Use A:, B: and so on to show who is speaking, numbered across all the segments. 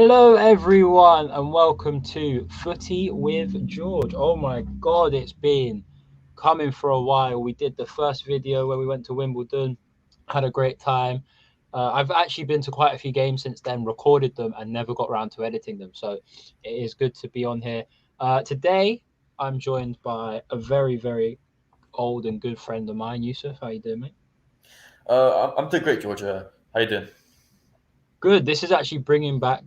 A: Hello, everyone, and welcome to Footy with George. Oh my God, it's been coming for a while. We did the first video where we went to Wimbledon, had a great time. I've actually been to quite a few games since then, recorded them, and never got around to editing them. So it is good to be on here. Today, I'm joined by a very, very old and good friend of mine, Yusuf. How you doing, mate?
B: I'm doing great, Georgia. How you doing?
A: Good. This is actually bringing back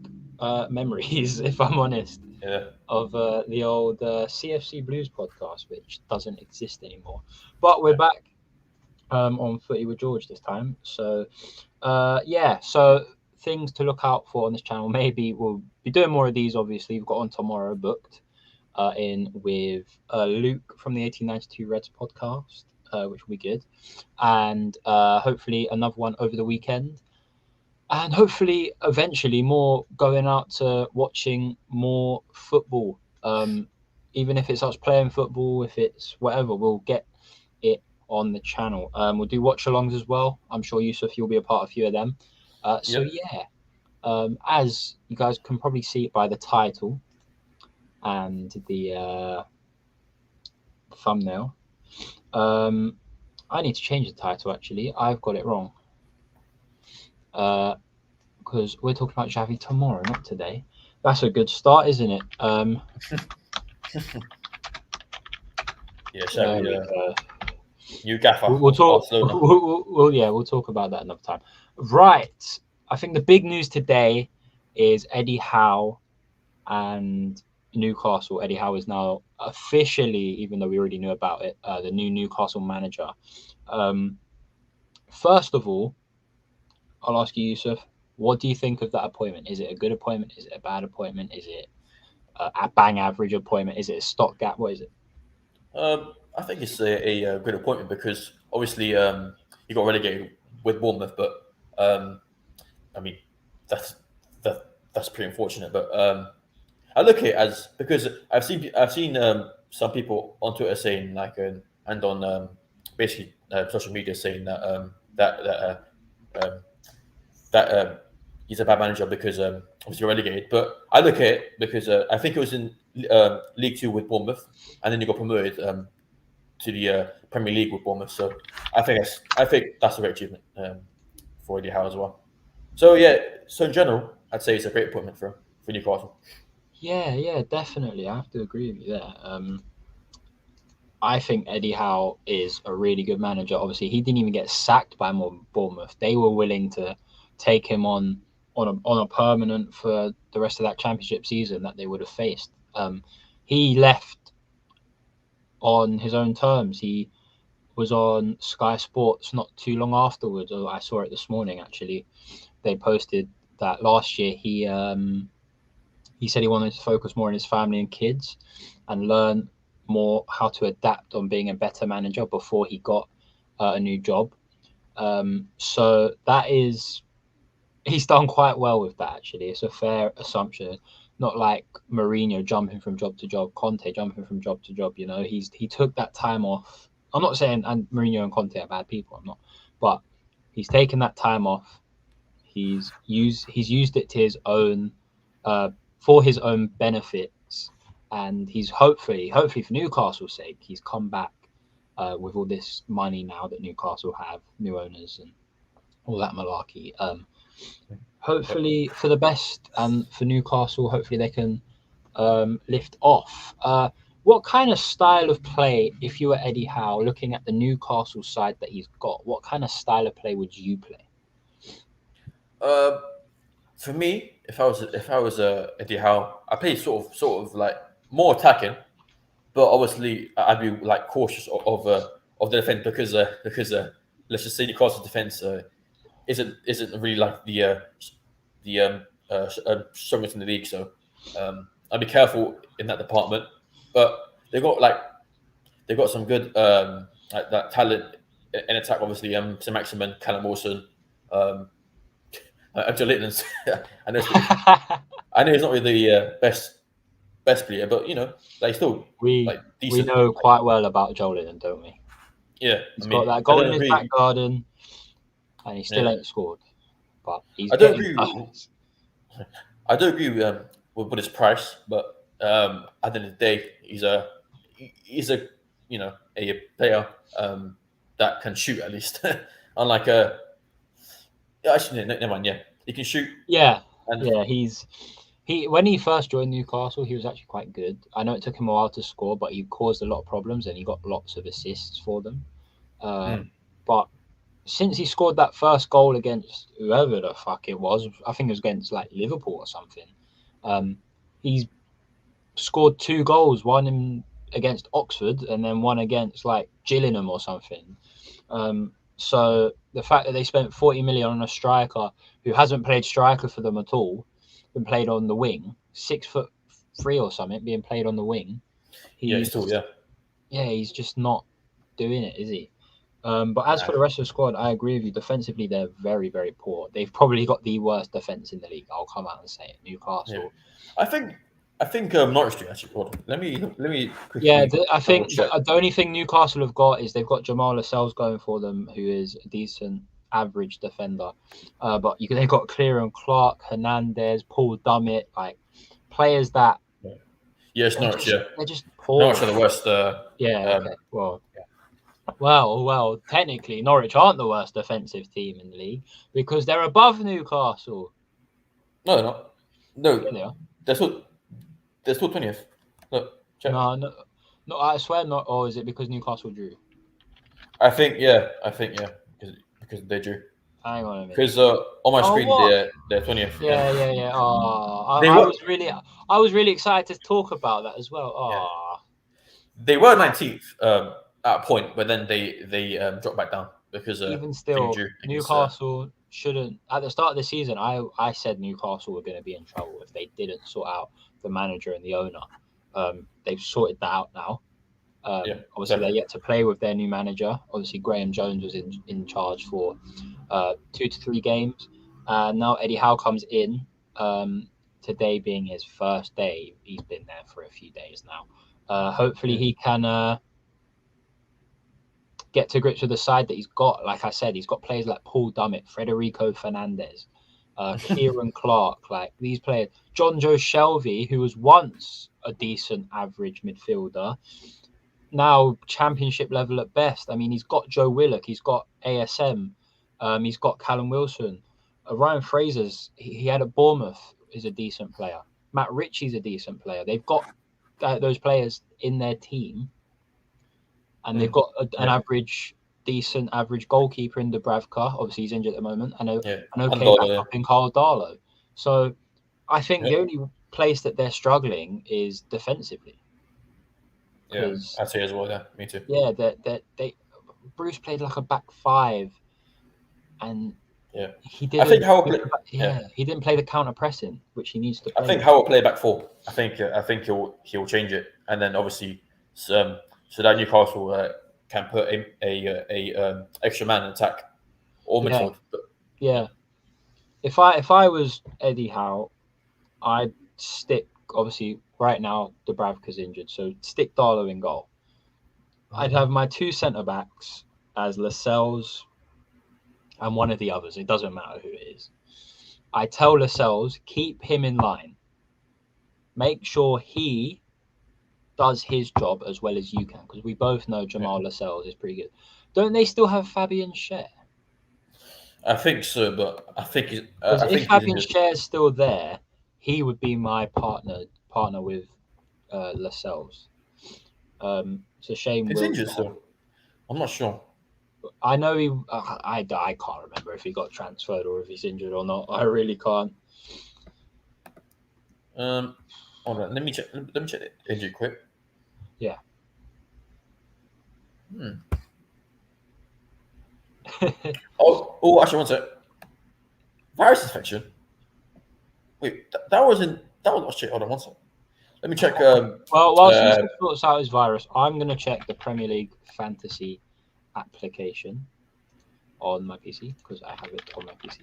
A: memories, if I'm honest,
B: Yeah.
A: of the old CFC Blues podcast, which doesn't exist anymore. But we're back on Footy with George this time. So, so things to look out for on this channel. Maybe we'll be doing more of these, obviously. We've got on tomorrow booked in with Luke from the 1892 Reds podcast, which will be good. And hopefully another one over the weekend. And hopefully, eventually, more going out to watching more football. Even if it's us playing football, if it's whatever, we'll get it on the channel. We'll do watch-alongs as well. I'm sure, Yusuf, you'll be a part of a few of them.
B: Yep.
A: As you guys can probably see it by the title and the thumbnail, I need to change the title, actually. I've got it wrong. Because we're talking about Xavi tomorrow, not today. That's a good start, isn't it?
B: Yeah, shall
A: There
B: we?
A: we go.
B: New gaffer.
A: We'll talk.
B: Barcelona.
A: We'll talk about that another time. Right. I think the big news today is Eddie Howe and Newcastle. Eddie Howe is now officially, even though we already knew about it, the new Newcastle manager. First of all, I'll ask you, Yusuf, what do you think of that appointment? Is it a good appointment? Is it a bad appointment? Is it a bang average appointment? Is it a stopgap? What is it?
B: I think it's a good appointment because obviously he got relegated with Bournemouth, but I mean that's that's pretty unfortunate. But I look at it as because I've seen some people on Twitter saying and on basically social media saying that he's a bad manager because obviously relegated. But I look at it because I think it was in League Two with Bournemouth, and then he got promoted to the Premier League with Bournemouth. So I think that's a great achievement for Eddie Howe as well. So yeah, so in general, I'd say it's a great appointment for Newcastle.
A: Yeah, definitely. I have to agree with you there. I think Eddie Howe is a really good manager. Obviously, he didn't even get sacked by Bournemouth. They were willing to take him on a permanent for the rest of that championship season that they would have faced. He left on his own terms. He was on Sky Sports not too long afterwards. I saw it this morning, actually. They posted that last year he said he wanted to focus more on his family and kids and learn more how to adapt on being a better manager before he got a new job. So he's done quite well with that, actually. It's a fair assumption. Not like Mourinho jumping from job to job, Conte jumping from job to job. He took that time off. I'm not saying and Mourinho and Conte are bad people. I'm not, but he's taken that time off. He's used it to his own for his own benefits, and he's hopefully for Newcastle's sake, he's come back with all this money now that Newcastle have, new owners and all that malarkey. Hopefully for the best and for Newcastle, hopefully they can lift off. What kind of style of play, if you were Eddie Howe, looking at the Newcastle side that he's got, what kind of style of play would you play?
B: For me, if I was Eddie Howe, I play sort of like more attacking, but obviously I'd be like cautious of the defense because let's just say Newcastle's defense isn't really like the strongest in the league. So I'd be careful in that department. But they've got some good like that talent in attack. Obviously, St. Maximin, Callum Wilson, Joe Litton's. I know he's not really the best player, but they still
A: we
B: decent.
A: know quite well about Joelin, don't we?
B: Yeah,
A: He's got that goal in his back garden, and he still ain't scored. But he's
B: I don't
A: getting
B: agree. I do agree with his price, but at the end of the day, he's a a player that can shoot at least. Unlike actually, never mind. Yeah, he can shoot,
A: Yeah,
B: and
A: yeah. He when he first joined Newcastle, he was actually quite good. I know it took him a while to score, but he caused a lot of problems and he got lots of assists for them.
B: mm,
A: But since he scored that first goal against whoever the fuck it was, I think it was against like Liverpool or something. He's scored 2 goals, against Oxford and then one against like Gillingham or something. So the fact that they spent 40 million on a striker who hasn't played striker for them at all, been played on the wing, 6'3" or something, being played on the wing.
B: yeah,
A: He's
B: still yeah.
A: he's just not doing it, is he? But as
B: Nah.
A: for the rest of the squad, I agree with you. Defensively, they're very, very poor. They've probably got the worst defense in the league. I'll come out and say it.
B: Yeah,
A: Newcastle.
B: I think Norwich do actually. Hold on. Let me
A: Yeah,
B: quickly
A: I
B: double
A: think
B: check.
A: the only thing Newcastle have got is they've got Jamal Lascelles going for them, who is a decent average defender. But they've got Clear Clark, Hernandez, Paul Dummett, like players that
B: Yeah, yeah, it's Norwich. Yeah,
A: they're just poor.
B: Norwich are the worst.
A: Yeah.
B: Um,
A: Okay. Well. Technically, Norwich aren't the worst defensive team in the league because they're above Newcastle.
B: no, they're not. No,
A: Yeah, they are.
B: they're still 20th. Look, check.
A: No. I swear not. Or is it because Newcastle drew?
B: I think yeah, because they drew.
A: Hang on a minute.
B: Because on my
A: Oh,
B: screen
A: what?
B: they're 20th. Yeah,
A: Yeah. Oh,
B: they
A: I
B: were
A: was really excited to talk about that as well.
B: yeah
A: Oh,
B: they were 19th at a point, but then they dropped back down because
A: even
B: I think
A: still,
B: drew against
A: Newcastle shouldn't. At the start of the season, I said Newcastle were going to be in trouble if they didn't sort out the manager and the owner. They've sorted that out now.
B: yeah
A: Obviously, they're
B: definitely
A: yet to play with their new manager. Obviously, Graham Jones was in charge for 2 to 3 games. Now Eddie Howe comes in. Today being his first day, he's been there for a few days now. Hopefully,
B: mm.
A: he can get to grips with the side that he's got. Like I said, he's got players like Paul Dummett, Federico Fernandez, Kieran Clark, like these players. John Joe Shelby, who was once a decent average midfielder, now championship level at best. I mean, he's got Joe Willock, he's got ASM, he's got Callum Wilson, Ryan Fraser's. He had at Bournemouth is a decent player. Matt Ritchie's a decent player. They've got those players in their team, and they've got an
B: yeah
A: decent average goalkeeper in Dubravka. Obviously, he's injured at the moment. I know
B: and
A: okay
B: Dollar,
A: backup in Carl Darlow. So I think
B: yeah
A: the only place that they're struggling is defensively
B: yeah
A: because
B: I'd say as well. Yeah, me too.
A: yeah, they Bruce played like a back five, and
B: Yeah,
A: he
B: I think
A: didn't.
B: Howard play. Yeah,
A: He didn't play the counter pressing, which he needs to
B: I
A: play.
B: think Howard play back four. I think he'll change it, and then obviously so that Newcastle can put a extra man in attack or
A: Yeah,
B: midfield. But,
A: yeah. If I was Eddie Howe, I'd stick. Obviously, right now Dubravka's injured, so stick Darlow in goal. I'd have my 2 centre backs as Lascelles and one of the others. It doesn't matter who it is. I tell Lascelles, keep him in line. Make sure he does his job as well as you can, because we both know Jamal Lascelles is pretty good. Don't they still have Fabian Schär?
B: I think so, but
A: Because
B: I
A: if
B: think he's
A: Fabian
B: injured.
A: Schär's still there, he would be my partner with Lascelles. It's a shame
B: He's
A: Will's
B: injured
A: there.
B: still. I'm not sure.
A: I know he. I can't remember if he got transferred or if he's injured or not. I really can't.
B: Hold on. Let me check. Let me check the injury quick.
A: Yeah.
B: Oh, actually, one sec. Virus infection. Wait, that wasn't. That was shit. Hold on, one sec. Let me check.
A: Well, whilst he sorts out his virus, I'm going to check the Premier League fantasy application on my PC because I have it on my PC.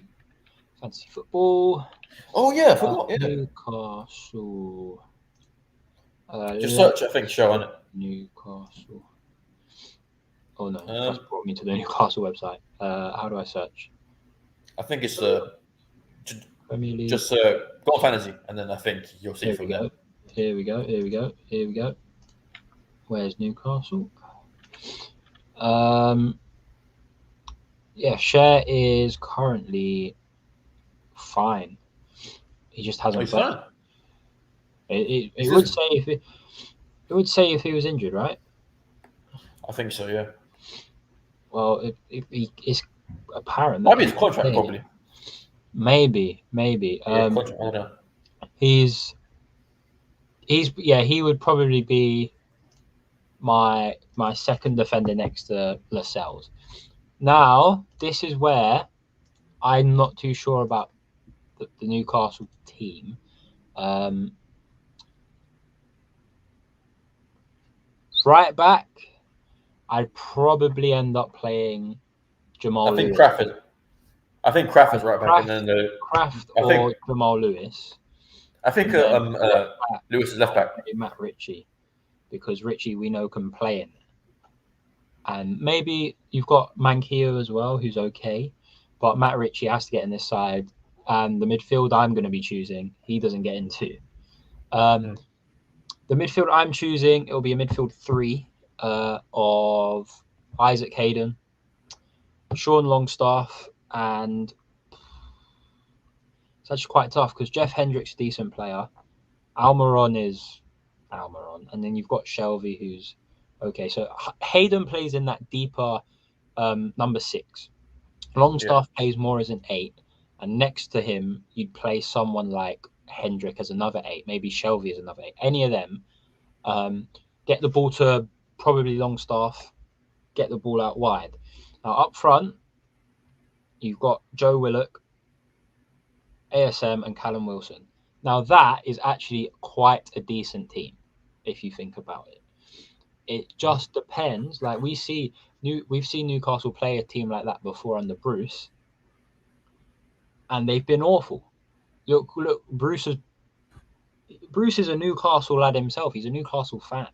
A: Fantasy football.
B: Oh yeah, I forgot. Yeah.
A: Newcastle.
B: Just search. I think show on it.
A: Newcastle. Oh no, that's brought me to the Newcastle website. How do I search?
B: I think it's
A: Premier League.
B: Just go on fantasy, and then I think you'll see from there.
A: Here we go. Where's Newcastle? Yeah, Share is currently fine. He just hasn't.
B: He's fine.
A: It would say if it would say if he was injured, right?
B: I think so. Yeah.
A: Well, it's apparent.
B: Might be his contract, probably.
A: Maybe.
B: Yeah, contract, I don't know.
A: He would probably be my second defender next to Lascelles. Now, this is where I'm not too sure about the Newcastle team. Right back, I'd probably end up playing Jamal Lewis.
B: I think Crawford's right back, and then
A: Kraft or Jamal Lewis.
B: I think Lewis is left back.
A: Matt Ritchie, because Ritchie we know can play in. And maybe you've got Manquillo as well, who's okay, but Matt Ritchie has to get in this side. And the midfield I'm going to be choosing, he doesn't get into. The midfield I'm choosing, it'll be a midfield 3 of Isaac Hayden, Sean Longstaff, and it's actually quite tough because Jeff Hendrick's a decent player. Almiron is Almiron. And then you've got Shelby, who's okay. So Hayden plays in that deeper number 6. Longstaff plays more as an 8. And next to him, you'd play someone like Hendrick as another 8, maybe Shelby as another 8. Any of them. Get the ball to probably Longstaff, get the ball out wide. Now, up front, you've got Joe Willock, ASM, and Callum Wilson. Now, that is actually quite a decent team, if you think about it. It just depends. Like, we've seen Newcastle play a team like that before under Bruce, and they've been awful. Look, Bruce is a Newcastle lad himself. He's a Newcastle fan.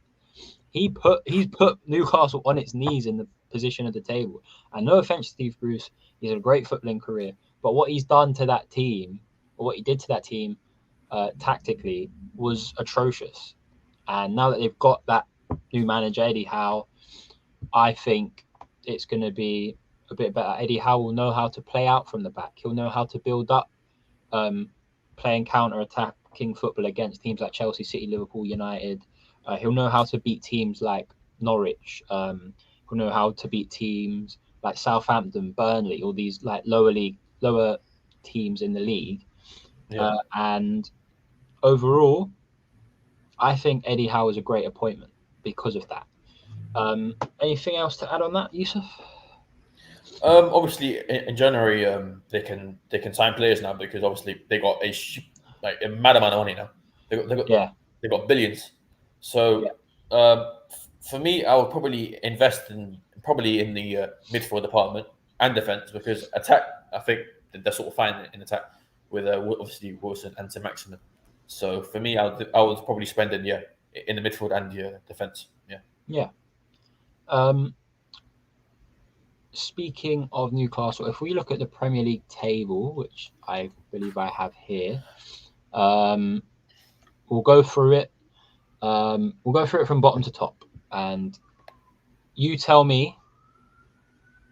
A: He's put Newcastle on its knees in the position of the table. And no offense to Steve Bruce, he's had a great footballing career. But what he's done to that team, or what he did to that team tactically, was atrocious. And now that they've got that new manager, Eddie Howe, I think it's going to be a bit better. Eddie Howe will know how to play out from the back. He'll know how to build up, playing counter-attacking football against teams like Chelsea, City, Liverpool, United. He'll know how to beat teams like Norwich. He'll know how to beat teams like Southampton, Burnley, all these like lower teams in the league. Yeah. And overall, I think Eddie Howe is a great appointment because of that. Anything else to add on that, Yusuf?
B: Obviously, in January, they can sign players now because obviously they got a mad amount of money now. They got billions. So for me, I would probably invest in the midfield department and defense, because attack, I think they're sort of fine in attack with obviously Wilson and Tim Maximin. So for me, I would probably spend in the midfield and defense.
A: Yeah. Speaking of Newcastle, if we look at the Premier League table, which I believe I have here, we'll go through it. We'll go through it from bottom to top, and you tell me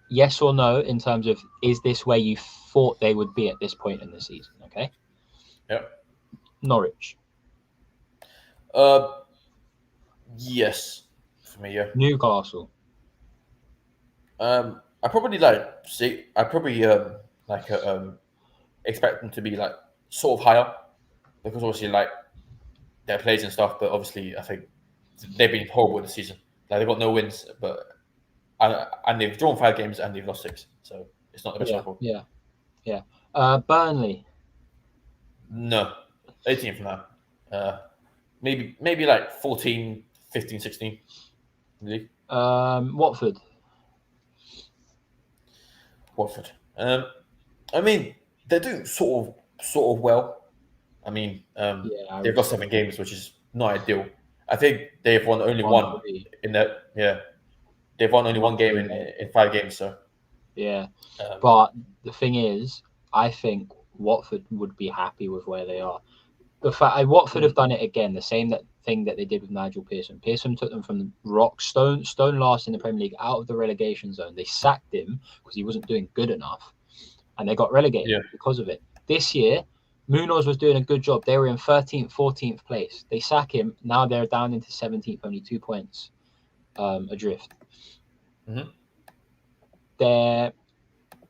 A: yes or no in terms of, is this where you thought they would be at this point in the season? Okay.
B: Yep.
A: Norwich.
B: Yes, for me, yeah.
A: Newcastle.
B: I probably expect them to be like sort of higher, because obviously like their plays and stuff, but obviously I think they've been horrible this season. Like they've got no wins, and they've drawn 5 games and they've lost 6, so it's not the best record.
A: Yeah. Burnley.
B: No, 18th now. Maybe like 14, 15, 16. Really?
A: Watford.
B: I mean, they're doing sort of well. I mean, they've lost 7 games, which is not ideal. I think they've won only one in that. Yeah, they've won only one game in 5 games. So
A: yeah, but the thing is, I think Watford would be happy with where they are. The fact Watford have done it again, the same thing that they did with Nigel Pearson. Pearson took them from stone last in the Premier League out of the relegation zone. They sacked him because he wasn't doing good enough, and they got relegated because of it. This year, Munoz was doing a good job. They were in 13th, 14th place. They sack him. Now they're down into 17th, only 2 points adrift.
B: Mm-hmm.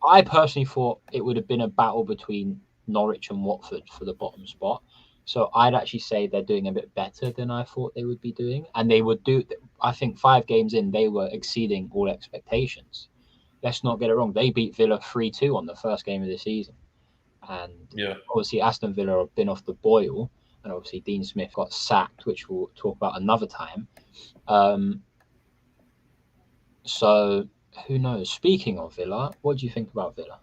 A: I personally thought it would have been a battle between Norwich and Watford for the bottom spot. So I'd actually say they're doing a bit better than I thought they would be doing. And they would do, I think 5 games in, they were exceeding all expectations. Let's not get it wrong. They beat Villa 3-2 on the first game of the season. And obviously Aston Villa have been off the boil. And obviously Dean Smith got sacked, which we'll talk about another time. So who knows? Speaking of Villa, what do you think about Villa?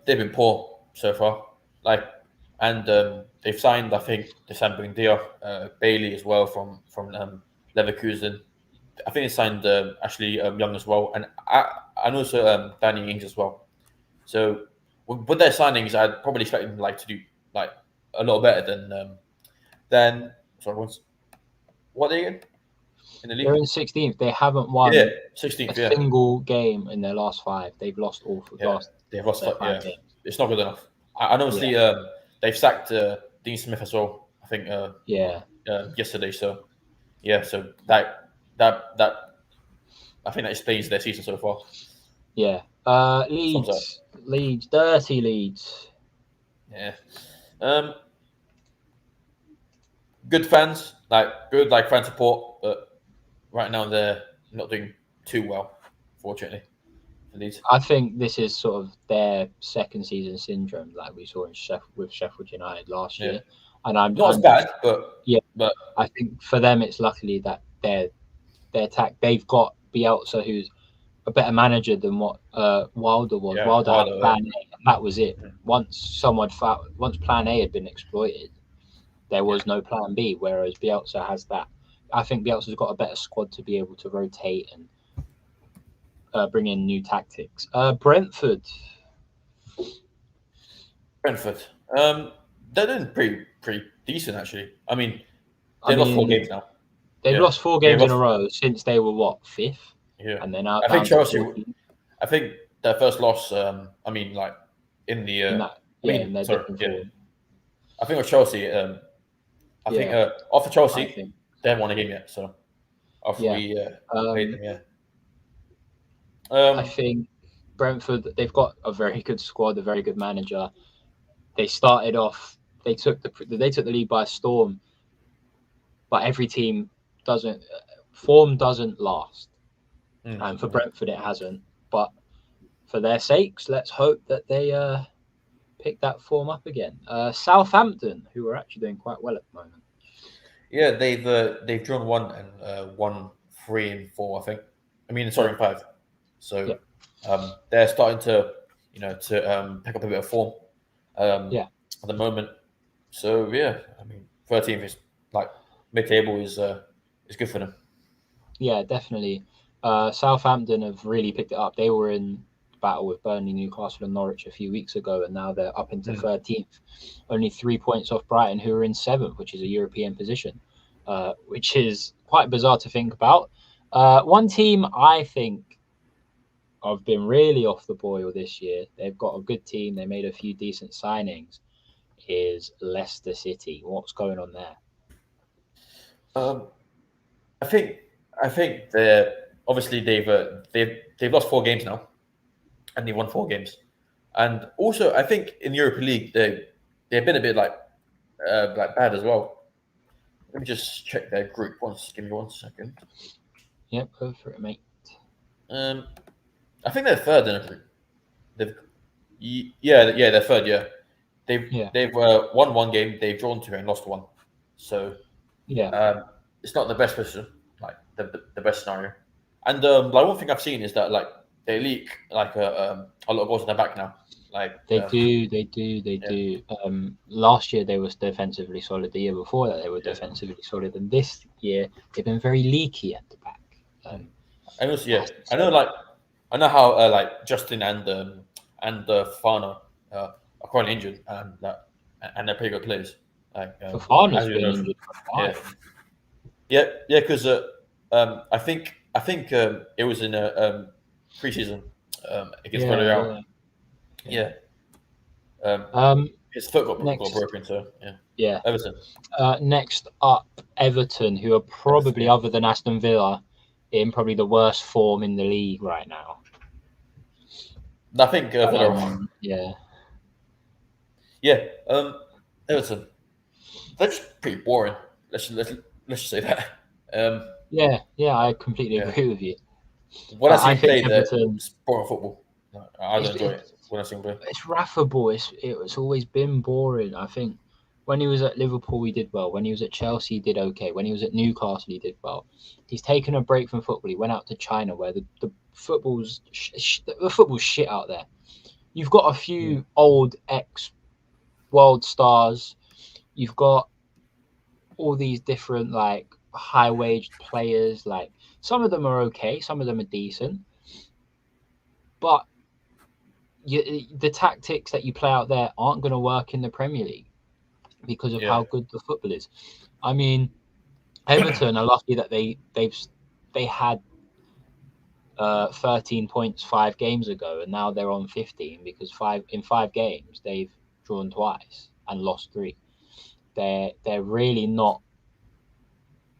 B: They've been poor so far. They've signed, I think, Buendia, Bailey as well from Leverkusen. I think they signed Ashley Young as well, and also Danny Ings as well. So with their signings, I'd probably expect them to do a lot better than what are they again in the league?
A: They're in 16th. They haven't won
B: 16th,
A: a single game in their last 5. They've lost all for
B: they've lost 5
A: games.
B: It's not good enough. And obviously they've sacked Dean Smith as well. I think yesterday. So so that I think that explains their season so far.
A: Yeah. Leeds, dirty Leeds.
B: Yeah. Good fans, good fan support, but right now they're not doing too well, fortunately. For Leeds.
A: I think this is sort of their second season syndrome, like we saw with Sheffield United last year. And I'm
B: not as bad, but
A: I think for them it's luckily that their attack, they've got Bielsa, who's a better manager than what Wilder was. Wilder had plan A, and that was it. Once plan A had been exploited, there was no plan B, whereas Bielsa has that. I think Bielsa's got a better squad to be able to rotate and bring in new tactics. Brentford.
B: They're doing pretty decent, actually. I mean, they've lost 4 games now.
A: They've lost 4 games in a row since they were 5th?
B: Yeah.
A: And they're now
B: I think Chelsea. I think their first loss. In the. I think with Chelsea. I think after Chelsea, they haven't won a game yet. So after we played them,
A: I think Brentford, they've got a very good squad, a very good manager. They started off. They took the league by storm, but every team form doesn't last. And for Brentford, it hasn't. But for their sakes, let's hope that they pick that form up again. Southampton, who are actually doing quite well at the moment.
B: Yeah, they've drawn 1 and won 3 and 4, I think. In 5. So they're starting to pick up a bit of form. At the moment. So 13th is mid-table is good for them. Yeah,
A: definitely. Southampton have really picked it up. They were in battle with Burnley, Newcastle, and Norwich a few weeks ago, and now they're up into 13th, only 3 points off Brighton, who are in 7th, which is a European position, which is quite bizarre to think about. One team I think have been really off the boil this year. They've got a good team. They made a few decent signings. Is Leicester City? What's going on there?
B: I think they're obviously they've lost 4 games now, and they won 4 games, and also I think in the Europa League they've been a bit bad as well. Let me just check their group once. Give me 1 second.
A: Yep, go for it, mate.
B: I think they're third in the group. They're third. Yeah, they've won 1 game, they've drawn 2 and lost 1. So it's not the best position, the best scenario. And one thing I've seen is that they leak a lot of balls in their back now.
A: They do. Last year they were defensively solid. The year before that they were defensively solid, and this year they've been very leaky at the back.
B: And also, I know how Justin and Fana are quite injured, and they're pretty good players. Like
A: Fofana's
B: as you
A: been
B: know,
A: injured for a
B: yeah,
A: while.
B: yeah, because I think it was in a preseason against Villarreal.
A: Yeah.
B: Yeah, um,
A: Um,
B: his foot got
A: next,
B: broken. So yeah,
A: yeah.
B: Everton.
A: Next up, Everton, who are
B: Everton,
A: probably,
B: yeah.
A: other than Aston Villa, in probably the worst form in the league right now.
B: I think Villarreal.
A: Yeah.
B: Yeah, Everton. They're just pretty boring. Let's just say that. Um,
A: Yeah, I completely
B: yeah,
A: agree with you.
B: when I see
A: I
B: him
A: think
B: play,
A: Everton,
B: it's boring football. I don't
A: it's,
B: enjoy it when I see him play.
A: it's Raffable. It's always been boring. I think when he was at Liverpool, he did well. When he was at Chelsea, he did okay. When he was at Newcastle, he did well. He's taken a break from football. He went out to China, where the football's shit out there. You've got a few old ex world stars. You've got all these different like high waged players. Like some of them are okay, some of them are decent, but the tactics that you play out there aren't going to work in the Premier League because of
B: Yeah,
A: how good the football is. I mean, Everton are lucky that they had 13 points 5 games ago, and now they're on 15 because 5 games they've drawn twice and lost 3. They're really not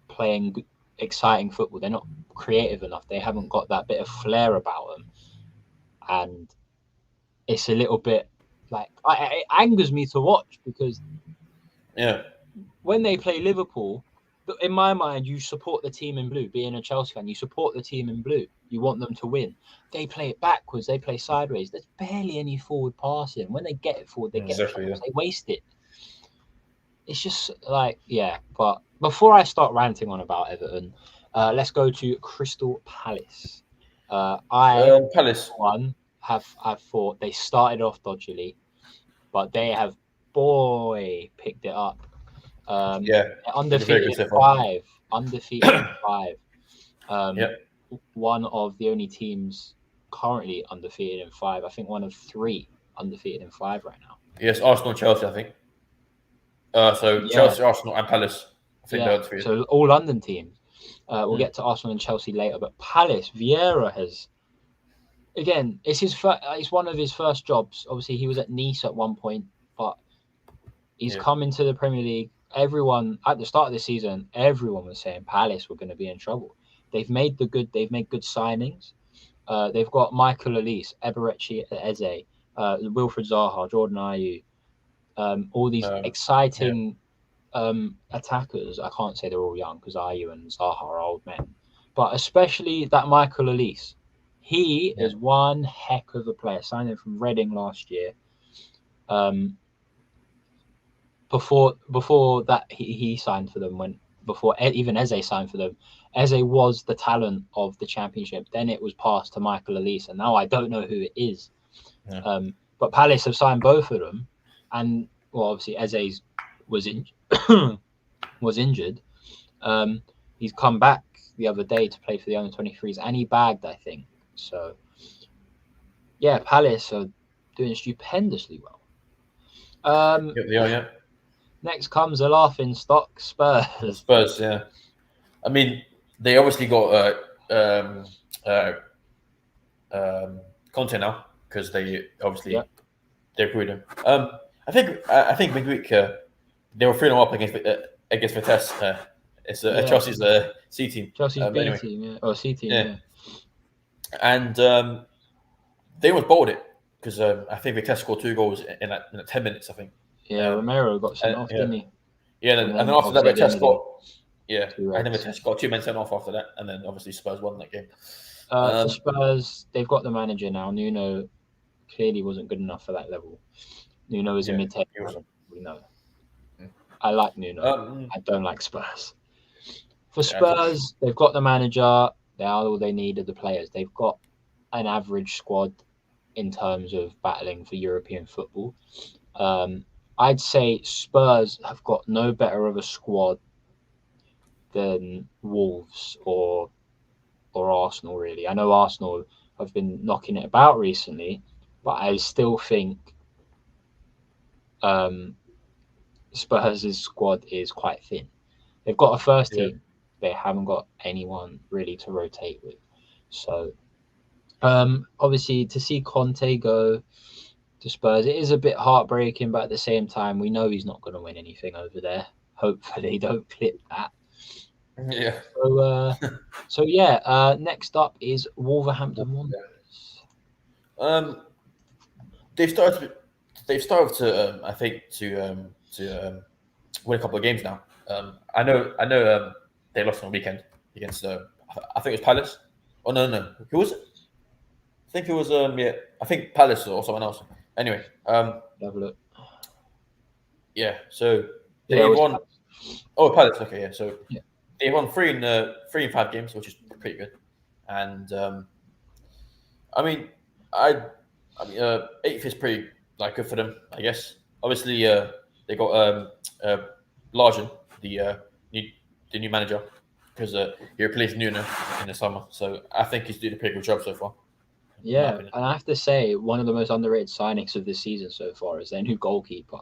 A: playing exciting football. They're not creative enough. They haven't got that bit of flair about them, and it's a little bit like it angers me to watch because
B: yeah,
A: when they play Liverpool, in my mind, you support the team in blue. Being a Chelsea fan, you support the team in blue. You want them to win. They play it backwards. They play sideways. There's barely any forward passing. When they get it forward, they get it
B: exactly.
A: forward.
B: Yeah,
A: They waste it. It's just like, yeah. But before I start ranting on about Everton, let's go to Crystal Palace. I,
B: Palace.
A: for one, I've thought they started off dodgily, but they have picked it up.
B: Yeah, been very
A: Undefeated
B: good
A: in
B: so far.
A: 5. Undefeated in 5.
B: Yeah,
A: One of the only teams currently undefeated in 5. I think one of 3 undefeated in 5 right now.
B: yes, Arsenal, Chelsea, I think. So
A: Yeah,
B: Chelsea, Arsenal, and Palace. I think they're
A: yeah.
B: undefeated.
A: So all London teams. We'll
B: Mm.
A: get to Arsenal and Chelsea later, but Palace, Vieira has again. It's one of his first jobs. Obviously, he was at Nice at one point, but he's
B: Yeah,
A: come into the Premier League. Everyone at the start of the season, everyone was saying Palace were going to be in trouble. They've made good signings. They've got Michael Elise, Eberechi Eze, Wilfred Zaha, Jordan Ayew, all these
B: yeah,
A: exciting attackers. I can't say they're all young because Ayew and Zaha are old men, but especially that Michael Elise. He
B: yeah,
A: is one heck of a player. Signed him from Reading last year. Um, before that he signed for them before even Eze signed for them. Eze was the talent of the championship. Then it was passed to Michael Elise, and now I don't know who it is.
B: yeah.
A: But Palace have signed both of them, and well, obviously Eze's was in, was injured. He's come back the other day to play for the under-23s, and he bagged, I think. So yeah, Palace are doing stupendously well.
B: Yeah, they are. Yeah,
A: Next comes a laughing stock, Spurs.
B: Spurs. Yeah, I mean they obviously got uh, Conte now because they
A: Yeah,
B: obviously they recruited him. I think midweek they were 3-0 up against Vitesse. It's
A: yeah.
B: Chelsea's C team.
A: Chelsea's B
B: Anyway,
A: team, yeah, or C team,
B: yeah,
A: yeah,
B: and they almost bowled it because I think Vitesse scored 2 goals in 10 minutes. I think.
A: yeah. Romero got sent
B: And,
A: off,
B: yeah,
A: didn't he?
B: yeah,
A: And
B: and then
A: then
B: after that
A: obviously at the end
B: Vitesse
A: of the
B: got
A: game,
B: yeah,
A: 2
B: and then
A: reds.
B: Vitesse got 2 men sent off after that, and then obviously Spurs won that game.
A: For Spurs, they've got the manager now. Nuno clearly wasn't good enough for that level. Nuno is a
B: Yeah,
A: mid-table.
B: he wasn't.
A: We know.
B: Mm.
A: I like Nuno.
B: Um,
A: I don't like Spurs. For
B: yeah, I think-
A: Spurs, they've got the manager. They are all they need are the players. They've got an average squad in terms of battling for European football. I'd say Spurs have got no better of a squad than Wolves or Arsenal. Really, I know Arsenal have been knocking it about recently, but I still think Spurs' squad is quite thin. They've got a first
B: Yeah.
A: team. They haven't got anyone really to rotate with. So, obviously, to see Conte go to Spurs, it is a bit heartbreaking, but at the same time, we know he's not going to win anything over there. Hopefully, don't clip that.
B: Yeah.
A: So next up is Wolverhampton Wanderers.
B: Um, they've started. They've started to. I think win a couple of games now. I know. They lost on the weekend against. I think it was Palace. Oh no. Who was it? I think it was. Yeah. I think Palace or someone else. Anyway.
A: Have a look.
B: Yeah. So
A: Yeah,
B: they
A: it was
B: won. Oh, Palace. Okay. Yeah. So
A: Yeah.
B: they won 3 in 5 games, which is pretty good. And I mean, eighth is pretty good for them, I guess. Obviously, they got Largen, the new manager, because he replaced Nuno in the summer. So I think he's doing a pretty good job so far. In my
A: Yeah,
B: opinion.
A: and I have to say, one of the most underrated signings of this season so far is their new goalkeeper,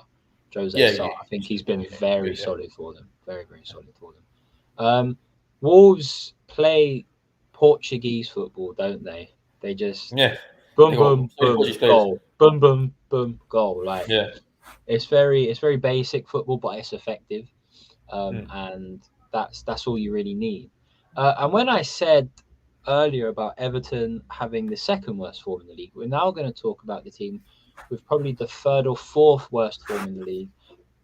A: Jose
B: Yeah,
A: Sarr.
B: yeah,
A: I think he's been very
B: good, yeah.
A: solid for them. Very, very solid for them. Wolves play Portuguese football, don't they? They just
B: Yeah,
A: boom,
B: they got
A: boom,
B: so many
A: boom,
B: Portuguese players.
A: goal, boom, boom, boom, goal. Like
B: Yeah,
A: it's very basic football, but it's effective,
B: Mm.
A: and that's all you really need. And when I said earlier about Everton having the second worst form in the league, we're now going to talk about the team with probably the third or fourth worst form in the league,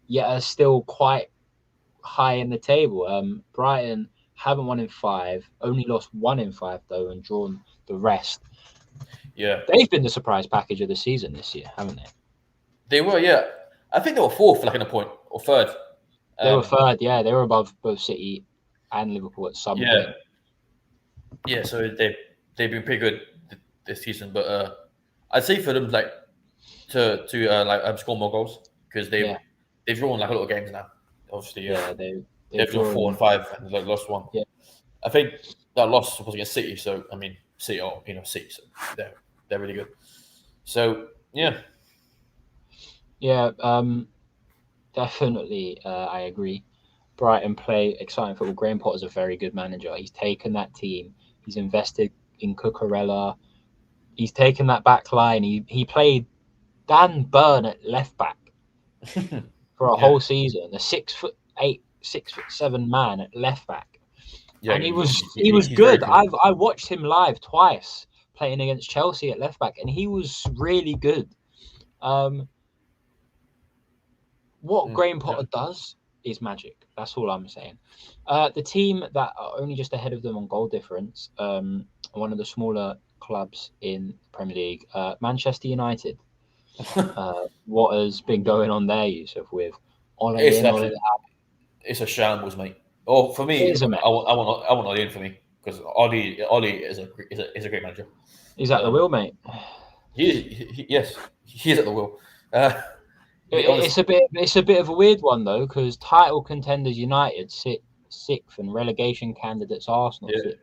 A: yet are still quite high in the table. Brighton haven't won in 5, only lost 1 in 5 though, and drawn the rest.
B: yeah.
A: They've been the surprise package of the season this year, haven't they?
B: They were, yeah. I think they were fourth, in a point, or third.
A: They were
B: Um,
A: third, yeah. They were above both City and Liverpool at some
B: yeah,
A: point.
B: yeah. So they've been pretty good this season, but I'd say for them to score more goals because
A: Yeah,
B: they've drawn a lot of games now. Obviously,
A: yeah. They've
B: they've drawn
A: drawn.
B: 4 and 5 and lost one.
A: Yeah,
B: I think that loss was against City, so I mean City or City, so they're really good. So yeah,
A: yeah. Definitely, I agree. Brighton play exciting football. Graham Potter's a very good manager. He's taken that team. He's invested in Cucurella. He's taken that back line. He played Dan Burn at left back for a
B: yeah,
A: whole season. A 6'8", 6'7" man at left back,
B: yeah.
A: and he was
B: He's very
A: good.
B: good.
A: I watched him live twice playing against Chelsea at left back, and he was really good. What Graham
B: Yeah.
A: Potter does is magic. That's all I'm saying. The team that are only just ahead of them on goal difference, one of the smaller clubs in the Premier League, Manchester United. What has been going on there, Yusuf, with Ole
B: It's
A: in, Ole
B: actually
A: out?
B: it's a shambles, mate. Oh, for
A: It
B: me,
A: is a mess.
B: I want Oli in for me because Oli is a great manager.
A: He's at the
B: Um,
A: wheel, mate.
B: yes, he is at the wheel. Uh,
A: It's a bit of a weird one though, because title contenders United sit 6th and relegation candidates Arsenal
B: yeah,
A: sit.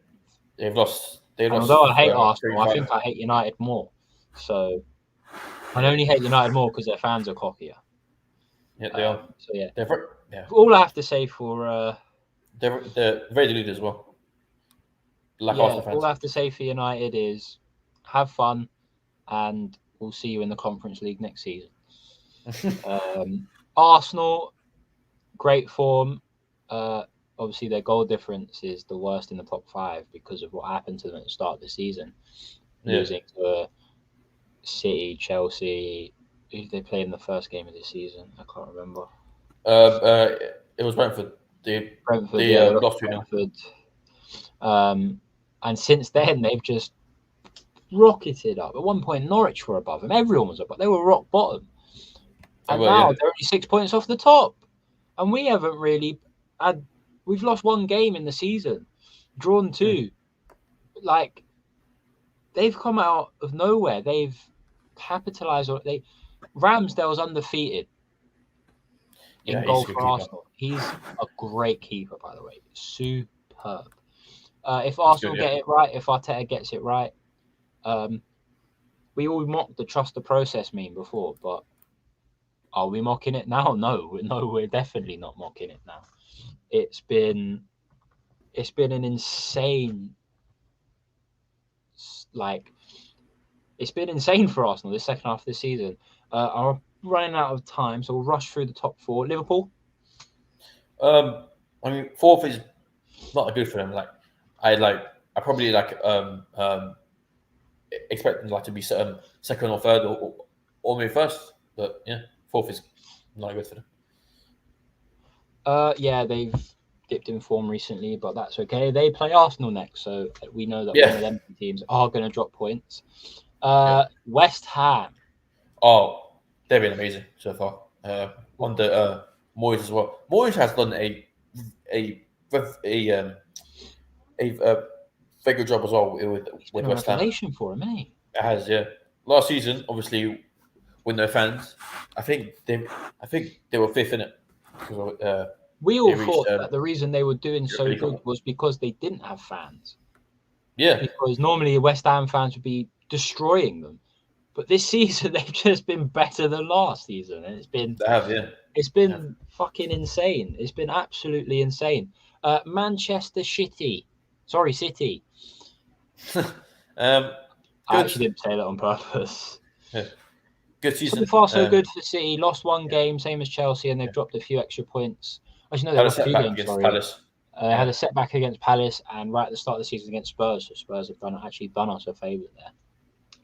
B: they've lost. They
A: And
B: lost
A: although I hate
B: three
A: Arsenal, I
B: five.
A: think I hate United more. So I
B: Yeah,
A: only hate United more because their fans are cockier.
B: yeah, they are.
A: So yeah,
B: Yeah,
A: all I have to say for
B: they're very deluded as well, like Arsenal
A: all
B: fans.
A: I have to say for United is have fun, and we'll see you in the Conference League next season. Arsenal, great form. Obviously, their goal difference is the worst in the top 5 because of what happened to them at the start of the season,
B: Yeah,
A: losing to City, Chelsea. Who did they play in the first game of the season? I can't remember.
B: it was Brentford.
A: Brentford,
B: They
A: yeah, they lost
B: lost
A: to
B: 2-0.
A: Brentford. And since then, they've just rocketed up. At one point, Norwich were above them. Everyone was above. They were rock bottom. And
B: Well,
A: now
B: yeah,
A: they're only 6 points off the top. And we haven't really had. We've lost 1 game in the season, drawn 2. Like, they've come out of nowhere. They've capitalized on it. Ramsdale's undefeated in
B: yeah, he's
A: goal
B: a good
A: for
B: keeper.
A: Arsenal. He's a great keeper, by the way. Superb. If
B: He's
A: Arsenal
B: good, yeah.
A: get it right, if Arteta gets it right, we all mocked the trust the process meme before, but Are we mocking it now? No, we're definitely not mocking it now. It's been an insane, like, it's been insane for Arsenal this second half of the season. I'm running out of time, so we'll rush through the top four. Liverpool.
B: I mean, fourth is not good for them. I probably expect them to be second or third or maybe first. But yeah, fourth is not good for them.
A: Yeah, they've dipped in form recently, but that's okay. They play Arsenal next, so we know that
B: Yeah.
A: one of them teams are going to drop points.
B: Yeah.
A: West Ham.
B: Oh, they've been amazing so far. Under Moyes as well. Moyes has done a very good job as well with
A: Been a
B: West Ham.
A: revelation for him, isn't he?
B: It has, yeah. Last season, obviously, with no fans, I think they were fifth in it.
A: We all thought that the reason they were doing so good was because they didn't have fans.
B: Yeah.
A: Because normally West Ham fans would be destroying them. But this season they've just been better than last season. And it's been fucking insane. It's been absolutely insane. Manchester City. Sorry, City. I actually didn't say that on purpose.
B: Yeah. Good season.
A: So far, so good for City. Lost one game, same as Chelsea, and they've dropped a few extra points. Actually, no, they lost 2 games. Sorry,
B: Palace.
A: They had a setback against Palace, and right at the start of the season against Spurs. So Spurs have done us a favour there.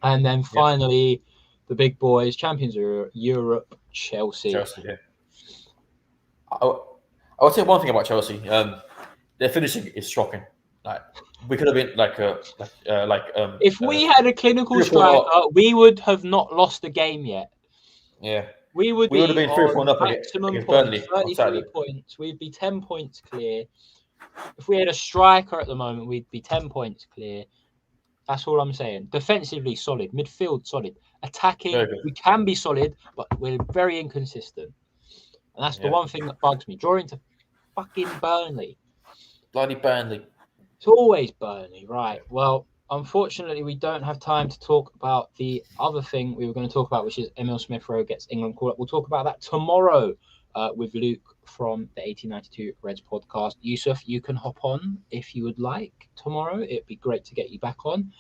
A: And then finally, the big boys, champions of Europe, Chelsea.
B: Yeah. I would say one thing about Chelsea. Their finishing is shocking. Like, we could have been
A: if we had a clinical striker, we would have not lost the game yet.
B: Yeah.
A: We would
B: have been 3-4 up
A: maximum
B: against
A: points,
B: Burnley
A: 33 points. We'd be 10 points clear. If we had a striker at the moment, we'd be 10 points clear. That's all I'm saying. Defensively solid, midfield solid, attacking we can be solid, but we're very inconsistent. And that's the one thing that bugs me. Drawing to fucking Burnley.
B: Bloody Burnley.
A: It's always Burnley, right? Well, unfortunately, we don't have time to talk about the other thing we were going to talk about, which is Emil Smith-Rowe gets England called up. We'll talk about that tomorrow with Luke from the 1892 Reds podcast. Yusuf, you can hop on if you would like tomorrow. It'd be great to get you back on.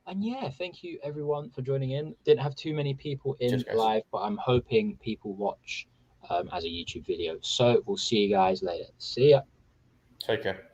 A: And yeah, thank you everyone for joining in. Didn't have too many people in live, but I'm hoping people watch as a YouTube video. So we'll see you guys later. See ya.
B: Take care.